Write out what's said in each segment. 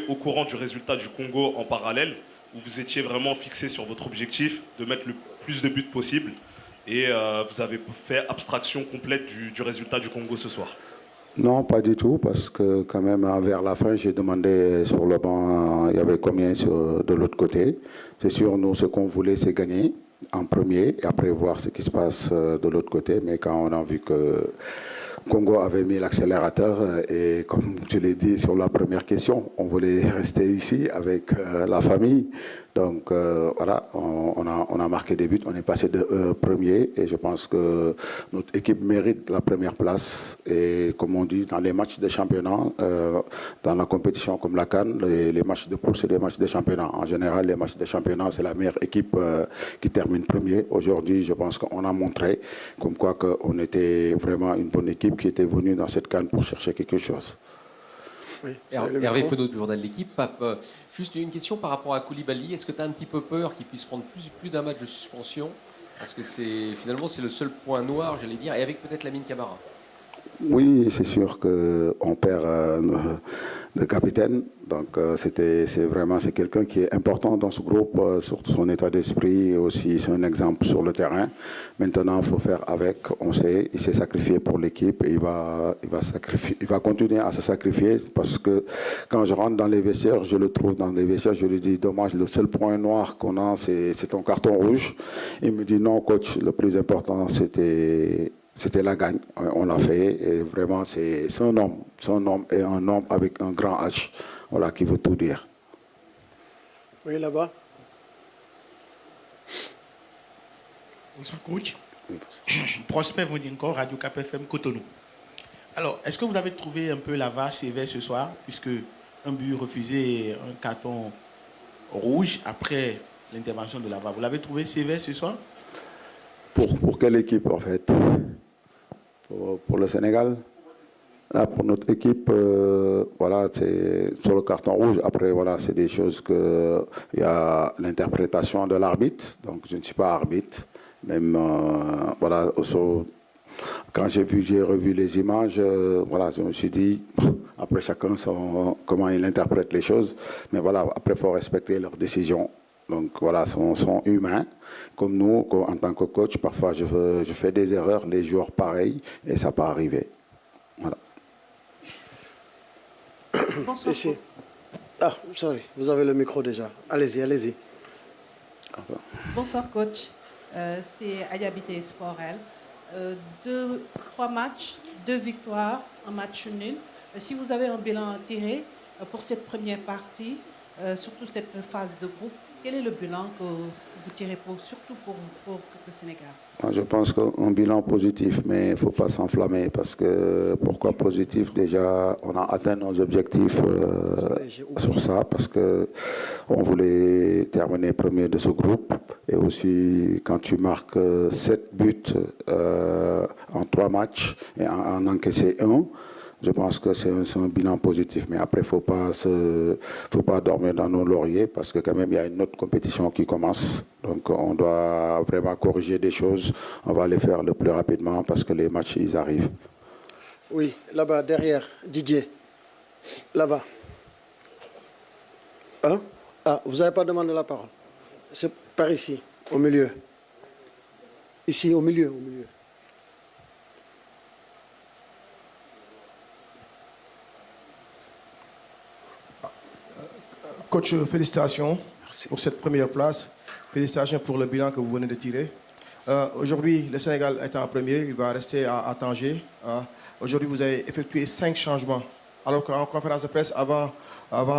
au courant du résultat du Congo en parallèle, où vous étiez vraiment fixé sur votre objectif de mettre le plus de buts possible et vous avez fait abstraction complète du résultat du Congo ce soir? Non, pas du tout, parce que quand même, vers la fin, j'ai demandé sur le banc, il y avait combien de l'autre côté. C'est sûr, nous, ce qu'on voulait, c'est gagner en premier, et après voir ce qui se passe de l'autre côté. Mais quand on a vu que Congo avait mis l'accélérateur, et comme je l'ai dit sur la première question, on voulait rester ici avec la famille. Donc voilà, on a marqué des buts, on est passé de premier et je pense que notre équipe mérite la première place. Et comme on dit, dans les matchs de championnat, dans la compétition comme la CAN, les matchs de poule, c'est des matchs de championnat. En général, les matchs de championnat, c'est la meilleure équipe qui termine premier. Aujourd'hui, je pense qu'on a montré comme quoi qu'on était vraiment une bonne équipe qui était venue dans cette CAN pour chercher quelque chose. Oui, Hervé Penaud du journal de l'équipe. Pape, juste une question par rapport à Koulibaly. Est-ce que tu as un petit peu peur qu'il puisse prendre plus d'un match de suspension? Parce que finalement c'est le seul point noir, j'allais dire, et avec peut-être Lamine Camara. Oui, c'est sûr qu'on perd le capitaine. Donc c'est quelqu'un qui est important dans ce groupe, surtout son état d'esprit aussi, c'est un exemple sur le terrain. Maintenant, il faut faire avec. On sait, il s'est sacrifié pour l'équipe et il va continuer à se sacrifier parce que quand je rentre dans les vestiaires, je le trouve dans les vestiaires, je lui dis dommage, le seul point noir qu'on a, c'est ton carton rouge. Il me dit non, coach, le plus important c'était la gagne, on l'a fait et vraiment c'est un homme et un homme avec un grand H, voilà, qui veut tout dire. Oui, là-bas. Bonsoir coach. Prosper Vondinko, Radio Cap FM Cotonou. Alors, est-ce que vous avez trouvé un peu la VAR sévère ce soir, puisque un but refusé et un carton rouge après l'intervention de la VAR, vous l'avez trouvé sévère ce soir? Pour quelle équipe en fait? Pour le Sénégal? Pour notre équipe, voilà, c'est sur le carton rouge. Après, voilà, c'est des choses que il y a l'interprétation de l'arbitre. Donc, je ne suis pas arbitre. Même, voilà, quand j'ai revu les images, voilà, je me suis dit, après chacun comment il interprète les choses. Mais voilà, après, il faut respecter leurs décisions. Donc voilà, sont humains. Comme nous, en tant que coach, parfois je fais des erreurs, les joueurs pareils, et ça peut arriver. Voilà. Bonsoir. Ici. Ah, sorry, vous avez le micro déjà. Allez-y, allez-y. Bonsoir coach, c'est Ayabité Sporel. 3 matchs, 2 victoires, un match nul. Si vous avez un bilan à tirer pour cette première partie, surtout cette phase de groupe, quel est le bilan que vous tirez surtout pour le Sénégal? Je pense qu'un bilan positif, mais il ne faut pas s'enflammer parce que pourquoi positif? Déjà, on a atteint nos objectifs sur ça parce qu'on voulait terminer premier de ce groupe et aussi quand tu marques 7 buts en 3 matchs et en encaisser 1. Je pense que c'est un bilan positif, mais après, faut pas dormir dans nos lauriers parce que quand même, il y a une autre compétition qui commence. Donc, on doit vraiment corriger des choses. On va les faire le plus rapidement parce que les matchs, ils arrivent. Oui, là-bas, derrière, Didier. Là-bas. Hein? Ah, vous n'avez pas demandé la parole. C'est par ici, au milieu. Ici, au milieu, au milieu. Coach, félicitations pour cette première place. Félicitations pour le bilan que vous venez de tirer. Aujourd'hui, le Sénégal est en premier, il va rester à Tanger. Aujourd'hui, vous avez effectué 5 changements. Alors qu'en conférence de presse, avant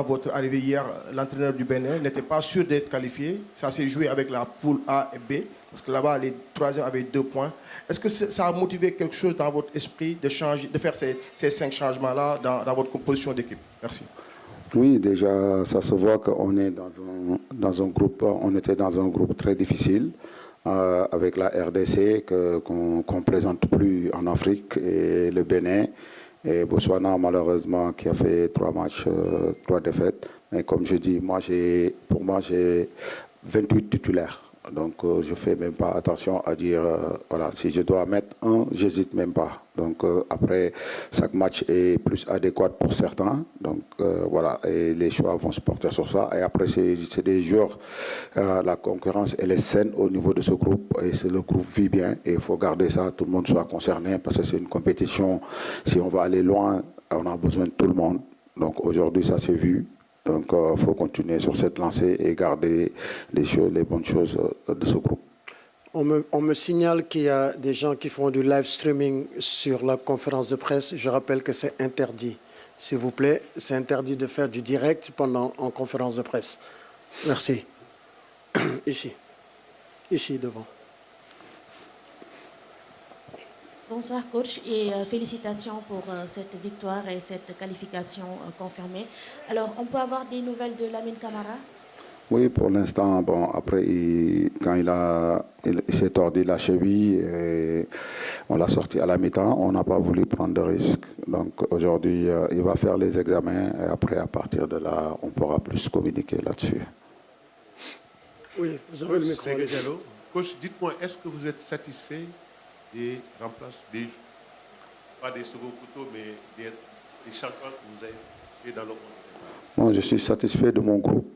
votre arrivée hier, l'entraîneur du Bénin n'était pas sûr d'être qualifié. Ça s'est joué avec la poule A et B, parce que là-bas, les troisièmes avaient 2 points. Est-ce que ça a motivé quelque chose dans votre esprit de faire ces 5 changements-là dans votre composition d'équipe? Merci. Oui, déjà, ça se voit qu'on est dans un groupe, on était dans un groupe très difficile avec la RDC qu'on ne présente plus en Afrique et le Bénin et Botswana malheureusement qui a fait 3 matchs, 3 défaites. Mais comme je dis, pour moi j'ai 28 titulaires. Donc, je ne fais même pas attention à dire, voilà, si je dois mettre un, j'hésite même pas. Donc, après, chaque match est plus adéquat pour certains. Donc, voilà, et les choix vont se porter sur ça. Et après, c'est des jours, la concurrence, elle est saine au niveau de ce groupe. Et le groupe vit bien. Et il faut garder ça, tout le monde soit concerné, parce que c'est une compétition. Si on va aller loin, on a besoin de tout le monde. Donc, aujourd'hui, ça s'est vu. Donc, il faut continuer sur cette lancée et garder les bonnes choses de ce groupe. On me signale qu'il y a des gens qui font du live streaming sur la conférence de presse. Je rappelle que c'est interdit. S'il vous plaît, c'est interdit de faire du direct en conférence de presse. Merci. Ici, devant. Bonsoir coach et félicitations pour cette victoire et cette qualification confirmée. Alors, on peut avoir des nouvelles de Lamine Camara? Oui, pour l'instant, bon, après, quand il s'est tordu la cheville, et on l'a sorti à la mi-temps, on n'a pas voulu prendre de risques. Donc aujourd'hui, il va faire les examens et après, à partir de là, on pourra plus communiquer là-dessus. Oui, vous avez le micro. Coach, dites-moi, est-ce que vous êtes satisfait des remplaçants, pas des seconds couteaux, mais des changements que vous avez fait dans le monde? Bon, je suis satisfait de mon groupe.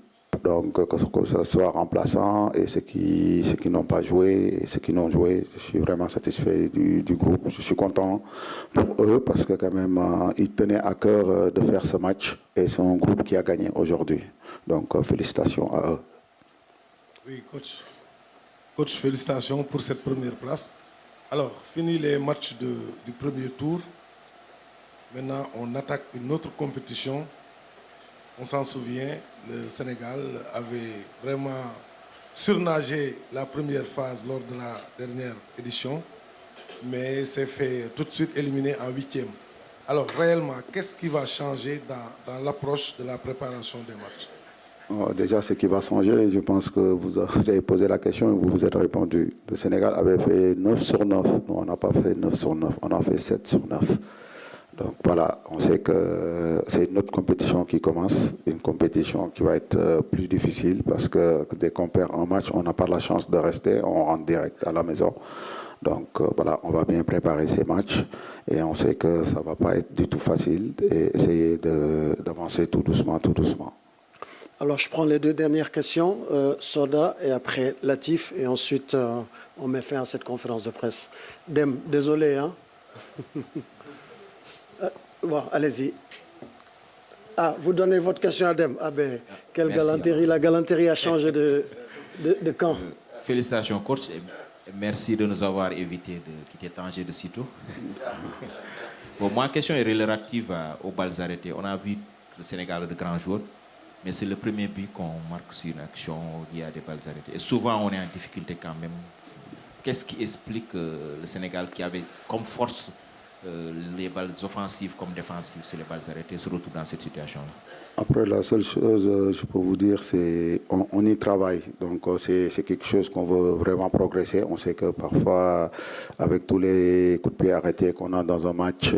Donc, que ce soit remplaçant et ceux qui n'ont pas joué et ceux qui n'ont joué, je suis vraiment satisfait du groupe. Je suis content pour eux parce que quand même, ils tenaient à cœur de faire ce match et c'est un groupe qui a gagné aujourd'hui. Donc, félicitations à eux. Oui, coach. Coach, félicitations pour cette première place. Alors, fini les matchs du premier tour. Maintenant, on attaque une autre compétition. On s'en souvient, le Sénégal avait vraiment surnagé la première phase lors de la dernière édition, mais s'est fait tout de suite éliminer en 8e. Alors réellement, qu'est-ce qui va changer dans l'approche de la préparation des matchs? Déjà, ce qui va changer, je pense que vous avez posé la question et vous vous êtes répondu. Le Sénégal avait fait 9 sur 9. Nous, on n'a pas fait 9 sur 9, on a fait 7 sur 9. Donc voilà, on sait que c'est une autre compétition qui commence, une compétition qui va être plus difficile parce que dès qu'on perd un match, on n'a pas la chance de rester, on rentre direct à la maison. Donc voilà, on va bien préparer ces matchs et on sait que ça ne va pas être du tout facile et essayer d'avancer tout doucement, tout doucement. Alors je prends les deux dernières questions, Soda et après Latif et ensuite on met fin à cette conférence de presse. Dem, désolé, hein. Bon, allez-y. Ah, vous donnez votre question à Dem. Ah ben, quelle galanterie. La galanterie a changé de camp. Félicitations, coach. Et merci de nous avoir évité de quitter Tanger de sitôt. Bon, ma question est relative aux balles arrêtées. On a vu le Sénégal de grands joueurs, mais c'est le premier but qu'on marque sur une action où il y a des balles arrêtées. Et souvent, on est en difficulté quand même. Qu'est-ce qui explique le Sénégal qui avait comme force les balles offensives comme défensives sur les balles arrêtées se retrouvent dans cette situation-là? Après, la seule chose, je peux vous dire, c'est on y travaille. Donc, c'est quelque chose qu'on veut vraiment progresser. On sait que parfois, avec tous les coups de pied arrêtés qu'on a dans un match,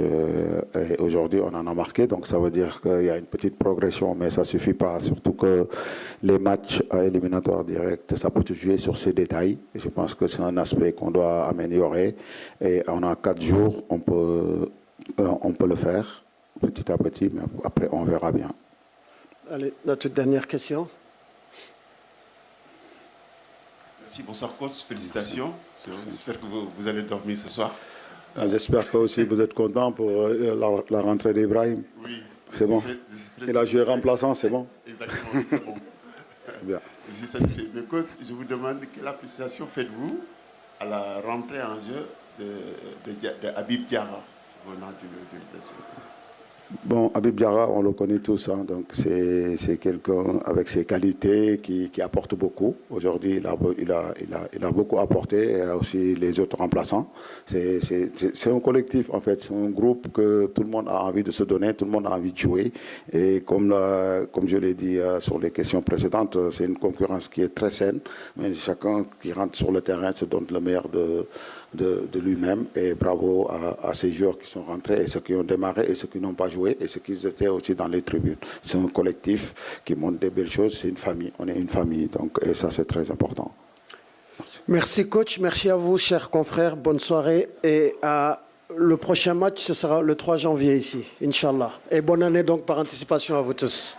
aujourd'hui, on en a marqué. Donc, ça veut dire qu'il y a une petite progression, mais ça ne suffit pas. Surtout que les matchs éliminatoires directs, ça peut se jouer sur ces détails. Et je pense que c'est un aspect qu'on doit améliorer. Et on a 4 jours, on peut le faire petit à petit, mais après, on verra bien. Allez, la toute dernière question. Merci, bonsoir coach, félicitations. J'espère que vous allez dormir ce soir. J'espère que aussi vous êtes content pour la rentrée d'Ibrahim. Oui. C'est bon. Il a joué remplaçant, c'est bon. Exactement, c'est bon. Bien. Je suis satisfait. Mais coach, je vous demande quelle appréciation faites-vous à la rentrée en jeu de Habib Diarra venant du Bon, Habib Diarra, on le connaît tous, hein, donc c'est quelqu'un avec ses qualités qui apporte beaucoup. Aujourd'hui, il a beaucoup apporté, et aussi les autres remplaçants. C'est un collectif, en fait, c'est un groupe que tout le monde a envie de se donner, tout le monde a envie de jouer. Et comme je l'ai dit sur les questions précédentes, c'est une concurrence qui est très saine, mais chacun qui rentre sur le terrain se donne le meilleur de lui-même, et bravo à ces joueurs qui sont rentrés et ceux qui ont démarré et ceux qui n'ont pas joué et ceux qui étaient aussi dans les tribunes. C'est un collectif qui montre des belles choses, c'est une famille, on est une famille, donc, et ça c'est très important. Merci coach, merci à vous chers confrères, bonne soirée et le prochain match ce sera le 3 janvier ici, Inch'Allah. Et bonne année donc par anticipation à vous tous.